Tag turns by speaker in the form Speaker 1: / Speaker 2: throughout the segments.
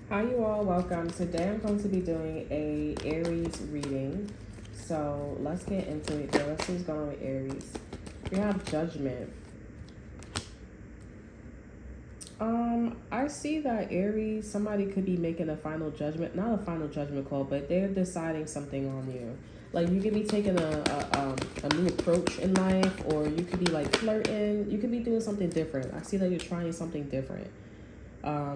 Speaker 1: Hi you all, welcome. Today I'm going to be doing a Aries reading. So let's get into it. Let's see what's going on with Aries. We have Judgment. I see that Aries, somebody could be making a final judgment, not a final judgment call, but they're deciding something on you. Like you could be taking a new approach in life, or you could be like flirting. You could be doing something different. I see that you're trying something different.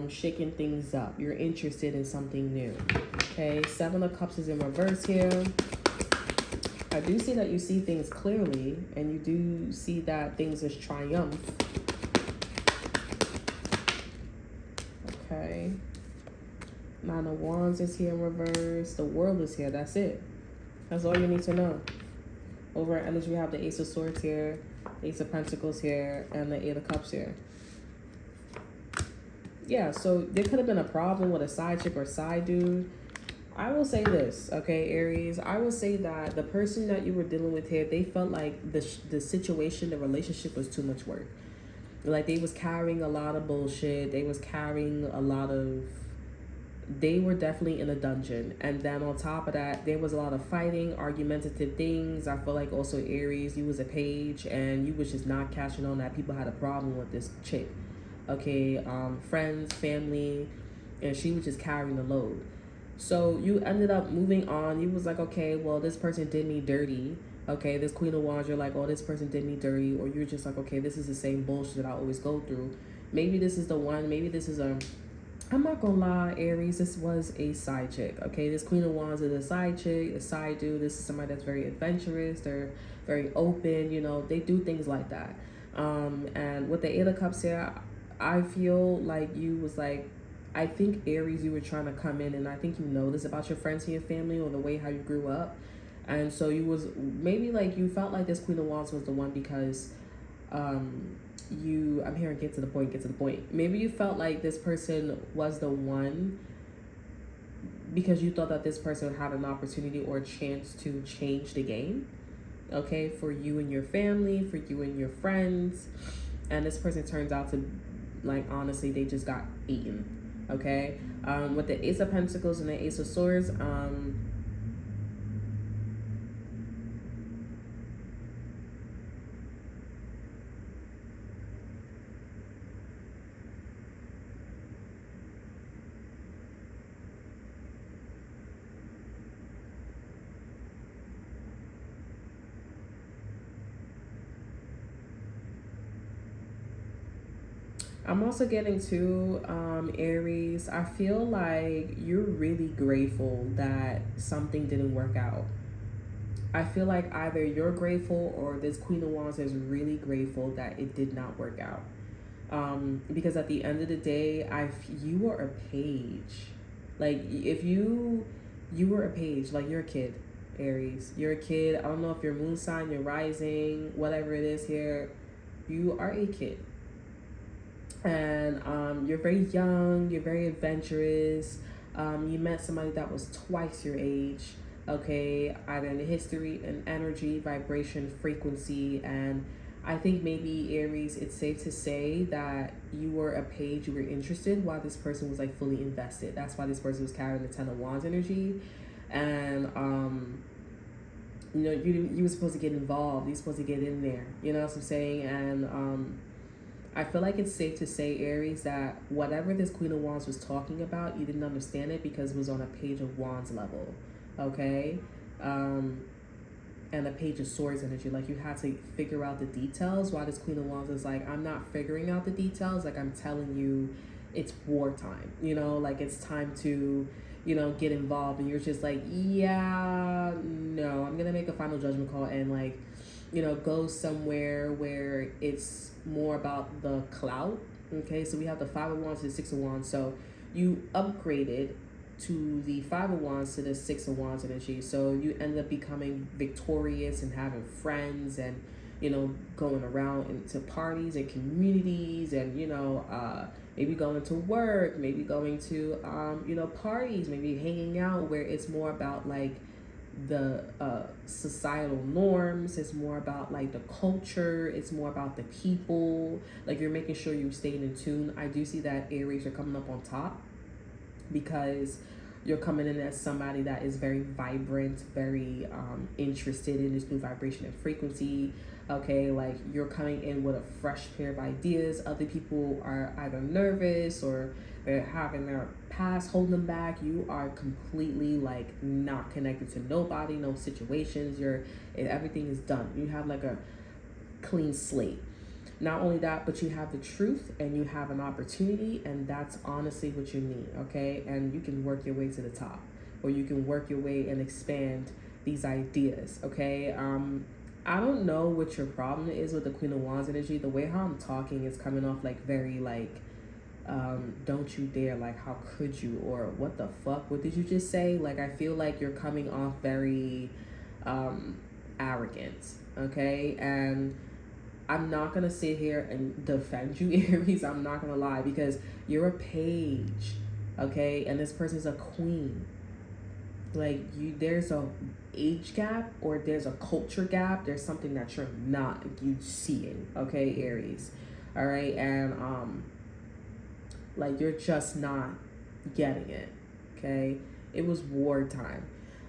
Speaker 1: Shaking things up. You're interested in something new. Okay, Seven of Cups is in reverse here. I do see that you see things clearly, and you do see that things is triumph. Okay. Nine of Wands is here in reverse. The World is here. That's it. That's all you need to know. Over at energy, we have the Ace of Swords here, Ace of Pentacles here, and the Eight of Cups here. Yeah, so there could have been a problem with a side chick or side dude. I will say this, okay, Aries. I will say that the person that you were dealing with here, they felt like the situation, the relationship was too much work. Like they was carrying a lot of bullshit. They was carrying a lot of... They were definitely in a dungeon. And then on top of that, there was a lot of fighting, argumentative things. I feel like also Aries, you was a page and you was just not catching on that people had a problem with this chick. Okay, friends, family, and she was just carrying the load. So you ended up moving on. You was like, okay, well, this person did me dirty. Okay, this Queen of Wands, you're like, oh, this person did me dirty. Or you're just like, okay, this is the same bullshit that I always go through. Maybe this is the one. Maybe this is a... I'm not gonna lie, Aries, this was a side chick. Okay, this Queen of Wands is a side chick, a side dude. This is somebody that's very adventurous. They're very open. You know, they do things like that. And with the Eight of Cups here, I feel like you was like, I think Aries, you were trying to come in, and I think you know this about your friends and your family or the way how you grew up. And so you was maybe like you felt like this Queen of Wands was the one because I'm hearing get to the point. Maybe you felt like this person was the one because you thought that this person had an opportunity or a chance to change the game, okay, for you and your family, for you and your friends. And this person turns out to, like, honestly, they just got eaten, okay? With the Ace of Pentacles and the Ace of Swords, I'm also getting to Aries. I feel like you're really grateful that something didn't work out. I feel like either you're grateful or this Queen of Wands is really grateful that it did not work out. Because at the end of the day, you are a page. Like if you were a page, like you're a kid, Aries. You're a kid. I don't know if you're moon sign, you're rising, whatever it is here. You are a kid. And you're very young, you're very adventurous. You met somebody that was twice your age, okay, either in the history and energy, vibration, frequency. And I think maybe Aries, it's safe to say that you were a page, you were interested while this person was like fully invested. That's why this person was carrying the Ten of Wands energy. And you know, you were supposed to get involved, you're supposed to get in there, you know what I'm saying? And I feel like it's safe to say, Aries, that whatever this Queen of Wands was talking about, you didn't understand it because it was on a Page of Wands level, okay? And a Page of Swords energy. Like, you had to figure out the details, while this Queen of Wands is like, I'm not figuring out the details. Like, I'm telling you, it's wartime, you know? Like, it's time to, you know, get involved. And you're just like, yeah, no, I'm going to make a final judgment call and, like, you know, go somewhere where it's more about the clout. Okay, so we have the Five of Wands to the Six of Wands. So you upgraded to the Five of Wands to the Six of Wands energy. So you end up becoming victorious and having friends and, you know, going around into parties and communities and, you know, maybe going to work, maybe going to, you know, parties, maybe hanging out where it's more about like the societal norms. It's more about like the culture. It's more about the people. Like you're making sure you're staying in tune. I do see that Aries are coming up on top. because you're coming in as somebody that is very vibrant, very interested in this new vibration and frequency. Okay, like you're coming in with a fresh pair of ideas. Other people are either nervous or they're having their past holding them back. You are completely like not connected to nobody, no situations. Everything is done. You have like a clean slate. Not only that, but you have the truth and you have an opportunity, and that's honestly what you need, okay? And you can work your way to the top, or you can work your way and expand these ideas, okay? I don't know what your problem is with the Queen of Wands energy. The way how I'm talking is coming off like very like, don't you dare, like how could you, or what the fuck, what did you just say? Like I feel like you're coming off very arrogant, okay? And I'm not gonna sit here and defend you, Aries. I'm not gonna lie, because you're a page, okay? And this person's a queen. Like there's a age gap, or there's a culture gap. There's something that you seeing, okay, Aries. All right, and like you're just not getting it, okay? It was wartime.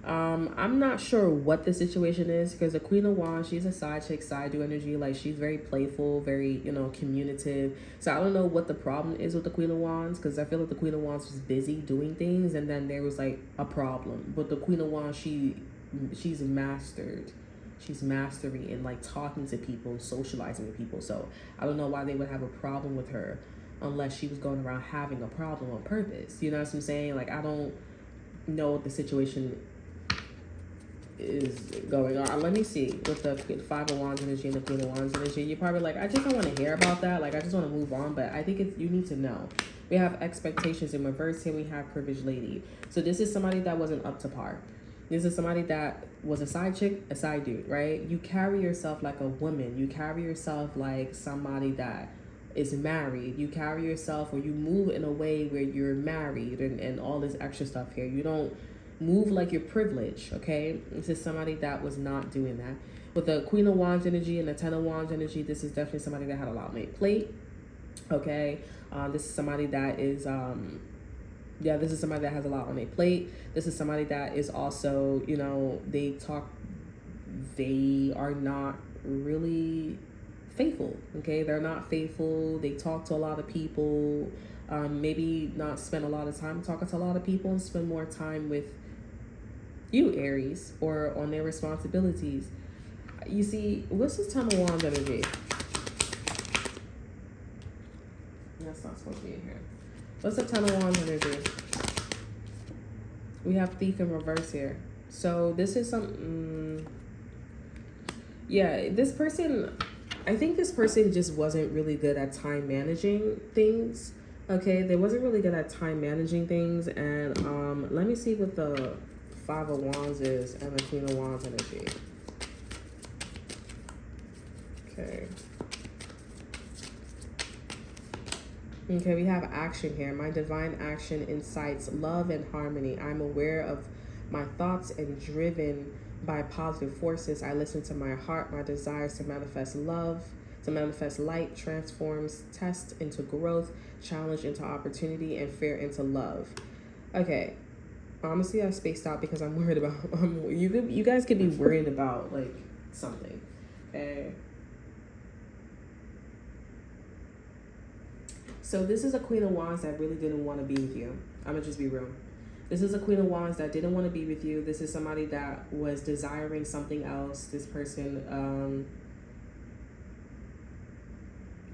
Speaker 1: I'm not sure what the situation is, because the Queen of Wands, she's a side chick, side do energy. Like she's very playful, very, communicative. So I don't know what the problem is with the Queen of Wands, because I feel like the Queen of Wands was busy doing things, and then there was like a problem. But the Queen of Wands, she's mastered. She's mastery in like talking to people, socializing with people. So I don't know why they would have a problem with her unless she was going around having a problem on purpose. You know what I'm saying? Like I don't know what the situation is going on. Let me see with the Five of Wands energy and the Queen of Wands energy. You're probably like, I just don't want to hear about that. Like I just want to move on. But I think you need to know. We have expectations in reverse here. We have privileged lady. So this is somebody that wasn't up to par. This is somebody that was a side chick, a side dude, right? You carry yourself like a woman. You carry yourself like somebody that is married. You carry yourself, or you move in a way where you're married, and all this extra stuff here. You don't move like you're privileged, okay? This is somebody that was not doing that. With the Queen of Wands energy and the Ten of Wands energy, this is definitely somebody that had a lot on their plate, okay? This is somebody that is, this is somebody that has a lot on their plate. This is somebody that is also, they are not really faithful, okay? They're not faithful. They talk to a lot of people. Maybe not spend a lot of time talking to a lot of people, and spend more time with you, Aries, or on their responsibilities. You see, what's this Ten of Wands energy? That's not supposed to be in here. What's the Ten of Wands energy? We have Thief in reverse here. So this is this person, I think this person just wasn't really good at time managing things. Okay, they wasn't really good at time managing things. And let me see what the Five of Wands is and the Queen of Wands energy. Okay. Okay, we have action here. My divine action incites love and harmony. I'm aware of my thoughts and driven by positive forces. I listen to my heart, my desires to manifest love, to manifest light, transforms test into growth, challenge into opportunity, and fear into love. Okay. Honestly, I spaced out because I'm worried about, you guys could be worried about like something. Okay. So this is a Queen of Wands that really didn't want to be with you. I'm going to just be real. This is a Queen of Wands that didn't want to be with you. This is somebody that was desiring something else. This person,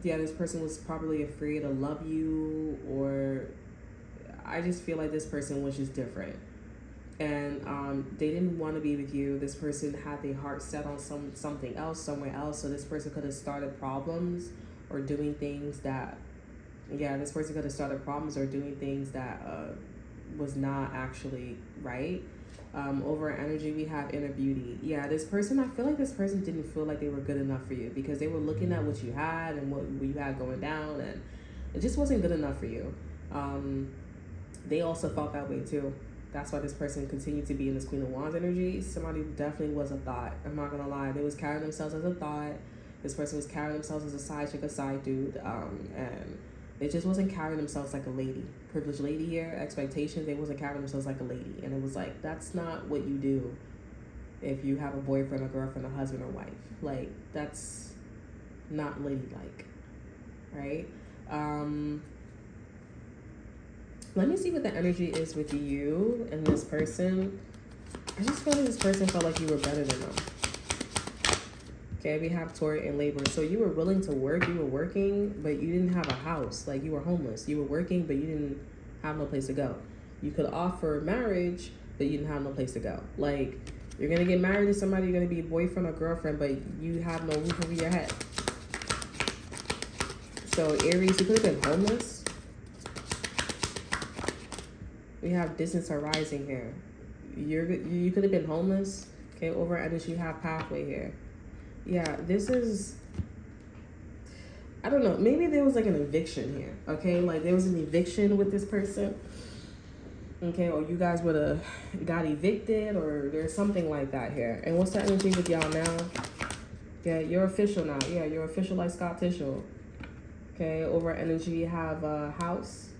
Speaker 1: this person was probably afraid to love you, or I just feel like this person was just different. And they didn't want to be with you. This person had their heart set on something else, somewhere else. So this person could have started problems or doing things that, this person could have started problems or doing things that was not actually right. Over energy, we have inner beauty. This person, I feel like this person didn't feel like they were good enough for you, because they were looking at what you had and what you had going down, and it just wasn't good enough for you. They also felt that way too. That's why this person continued to be in this Queen of Wands energy. Somebody definitely was a thought. I'm not gonna lie. They was carrying themselves as a thought. This person was carrying themselves as a side chick, a side dude, and They just wasn't carrying themselves like a lady. Privileged lady here, expectations, they wasn't carrying themselves like a lady. And it was like, that's not what you do if you have a boyfriend, a girlfriend, a husband, or wife. Like, that's not ladylike, right? Let me see what the energy is with you and this person. I just feel like this person felt like you were better than them. Okay, we have Taurus and Libra. So you were willing to work, you were working, but you didn't have a house. Like, you were homeless. You were working, but you didn't have no place to go. You could offer marriage, but you didn't have no place to go. Like, you're going to get married to somebody, you're going to be a boyfriend or girlfriend, but you have no roof over your head. So Aries, you could have been homeless. We have distance arising here. You could have been homeless. Okay, over energy, you have pathway here. Yeah, this is, I don't know, maybe there was like an eviction here, okay? Like, there was an eviction with this person, okay? Or you guys would have got evicted, or there's something like that here. And what's the energy with y'all now? Yeah, you're official now. Yeah, you're official like Scott Tishel. Okay, over energy, you have a house.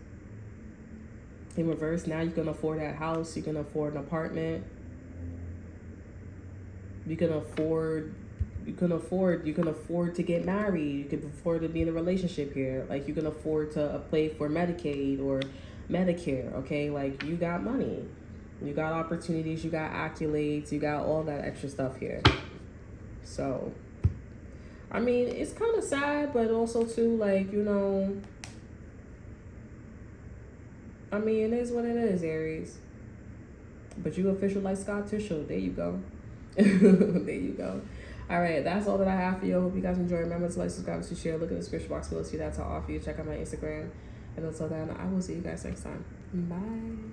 Speaker 1: In reverse, now you can afford that house. You can afford an apartment. You can afford to get married. You can afford to be in a relationship here. Like, you can afford to apply for Medicaid or Medicare, okay? Like, you got money. You got opportunities, you got accolades, you got all that extra stuff here. So, I mean, it's kind of sad, but also too, like, you know, I mean, it is what it is, Aries. But you official like Scott Tishel. There you go. There you go. All right, that's all that I have for you. I hope you guys enjoy. Remember to like, subscribe, to share. Look in the description box below. See that's all offer you. Check out my Instagram. And until then, I will see you guys next time. Bye.